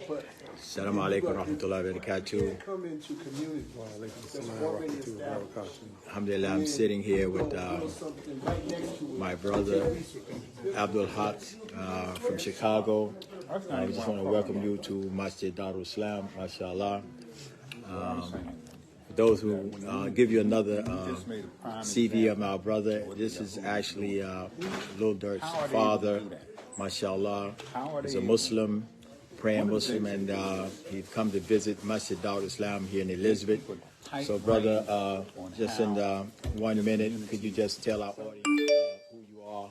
Assalamu alaikum warahmatullahi wabarakatuh. Alhamdulillah, I'm sitting here with my brother Abdul Haqq from Chicago. I just want to welcome you to Masjid Darul Islam, mashallah. For those who give you another CV of my brother, this is actually Lil Durk's father, mashallah. He's a Muslim, praying Muslim, and he's come to visit Masjid Darul Islam here in Elizabeth. So, brother, just in 1 minute, could you just tell our audience who you are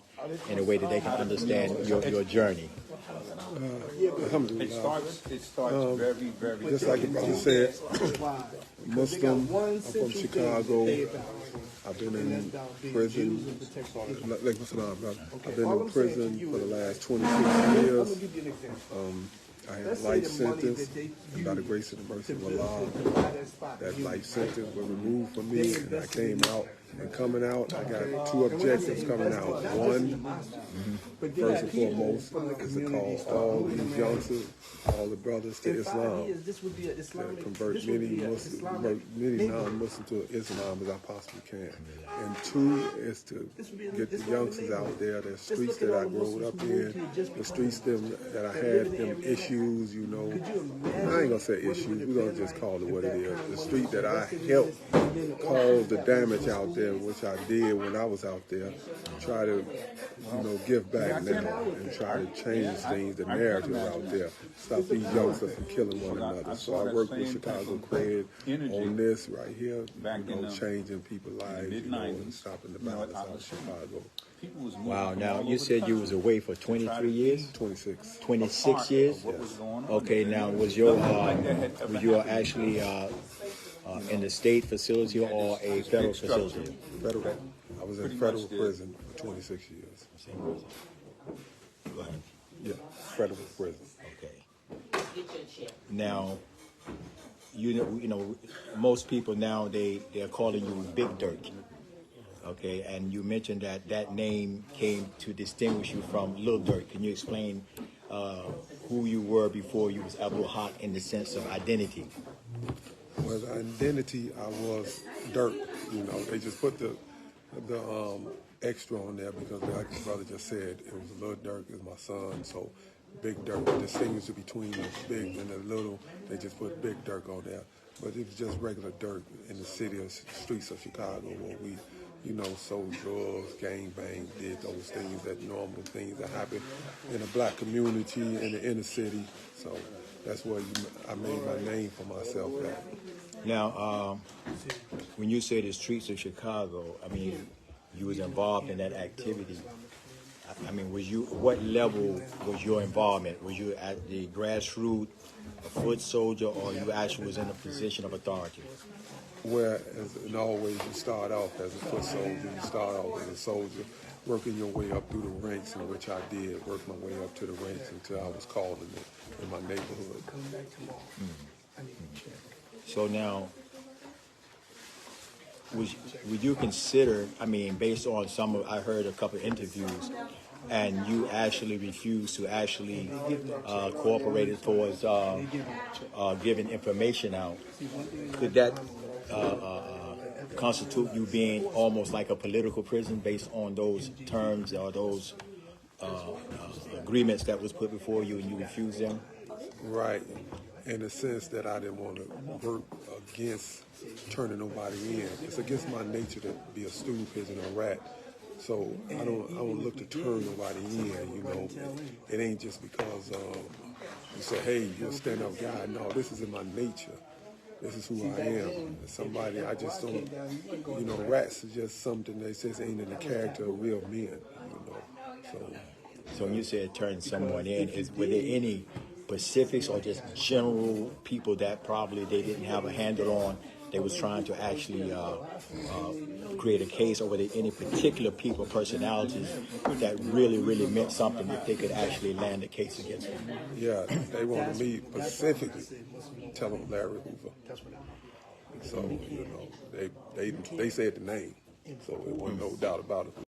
in a way that they can understand your journey? Alhamdulillah. It starts very just like you said, Muslim. I'm from Chicago. I've been in prison. I've been in prison for the last 26 years. I had a life sentence, and by the grace and the mercy of Allah, that life sentence was removed from me, and I came out. And coming out, I got two objectives coming out. One, first and foremost, is to call all these youngsters, all the brothers to Islam, to convert many non-Muslims to Islam as I possibly can. And two is to get the youngsters out there, the streets that I grew up in, the streets that I had them issues, you know. I ain't gonna say issues, we're gonna just call it what it is. The street that I helped cause the damage out there, which I did when I was out there, try to, you know, give back now and try to change things, the narrative out there, stop these youngsters from killing one another. So I work with Chicago Cred on this right here, you know, changing people's lives, you know, and stopping the violence out of Chicago. Wow, now you said you was away for 23 years? 26. 26 years? Yes. Okay, now was you actually in the state facility or a federal facility? Federal. I was in federal prison for 26 years. Go ahead. Yeah, federal prison. Okay. Now, you know, most people now they're calling you Big Durk. Okay, and you mentioned that name came to distinguish you from Lil Durk. Can you explain who you were before you was Abdul Haqq in the sense of identity? Well, the identity, I was Durk. You know, they just put the extra on there because, like his brother just said, it was Lil Durk is my son. So Big Durk, distinguish between the big and the little. They just put Big Durk on there, but it was just regular Durk in the streets of Chicago, where we, you know, sold drugs, gang bang, did those things, that normal things that happen in a black community in the inner city. So that's where I made my name for myself at. Now, when you say the streets of Chicago, I mean, you was involved in that activity. I mean, what level was your involvement? Was you at the grassroots, a foot soldier, or you actually was in a position of authority? Where, as always, you start off as a foot soldier, you start off as a soldier, working your way up through the ranks, in which I did, work my way up to the ranks until I was called in my neighborhood. So now, would you consider, I mean, based on I heard a couple of interviews, and you actually refused to actually cooperate towards giving information out, could that constitute you being almost like a political prison based on those terms or those agreements that was put before you and you refused them? Right. In the sense that I didn't want to work against turning nobody in. It's against my nature to be a stool pigeon or rat. So I don't look to turn nobody in, you know. It ain't just because you say, hey, you're a stand-up guy. No, this is in my nature. This is who I am. Somebody, I just don't, you know, rats is just something that says ain't in the character of real men, you know. So when you said turn someone in, were there any specifics or just general people that probably they didn't have a handle on, they was trying to actually create a case, or were there any particular people, personalities that really meant something if they could actually land a case against them? Yeah, they wanted me specifically tell them Larry Hoover. So, you know, they said the name, so it wasn't no doubt about it.